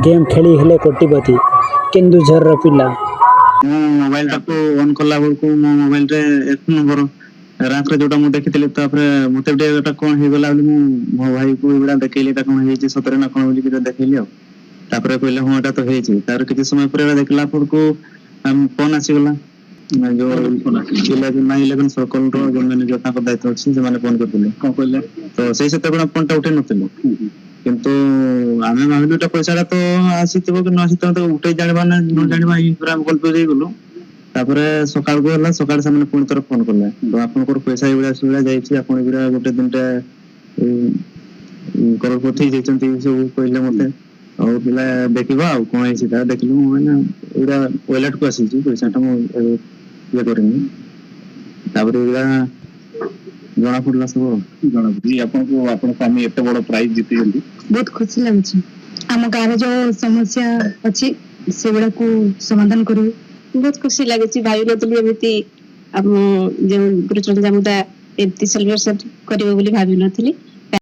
game खेली हेले कोटिपति केन्दुझर पिला मोबाइल टाको ऑन कला बेलू मो मोबाइल रे 1 नंबर रैंक रे जोटा मु देखितली तापर मते एटा कोन हे गला मु मो भाई को एबडा देखैली एटा कोन हेची सतरे ना कोन बोली कि देखैली तापर कहले हां एटा तो हेची तार किछि समय पर देखला पर को हम फोन आसी गला जो 11 सर्कल रो जो मैंने जो ताको दायित्व अछि जे माने फोन करथिले कोन कहले तो सेही सते कोन फोन टा उठे नथिले किंतु आमे भाबिलु एटा पैसा तो आसीतबो कि न आसीतबो तो उठे जानिबा ना न जानिबा ई पूरा गल्प देई गलो तापर सकाळ को हला सकाळ से मैंने पुणी तरफ फोन करले तो आपन को पैसा इबडा सुविधा जाईछि आपन इबडा गोटे दिनटा करोड़पति जेचंती सब कहले मते और पिला देखिबा आ कोन हेछि ता देखलु मैंने इबडा वॉलेट को आसी पैसा टा मो ये करनी तापर इबडा जणा पड़ला सब जणा पड़ी आपन को आपन स्वामी एते बड़ प्राइज जीति जंती बहुत खुशी लागछि आम गाँव जो समस्या अछि सेबड़ा को समाधान करू बहुत खुशी लगे भाई नतली एमती जो गुरुचरण जामुदा एमती सेलिब्रेशन करिवो बोली भाबी नथली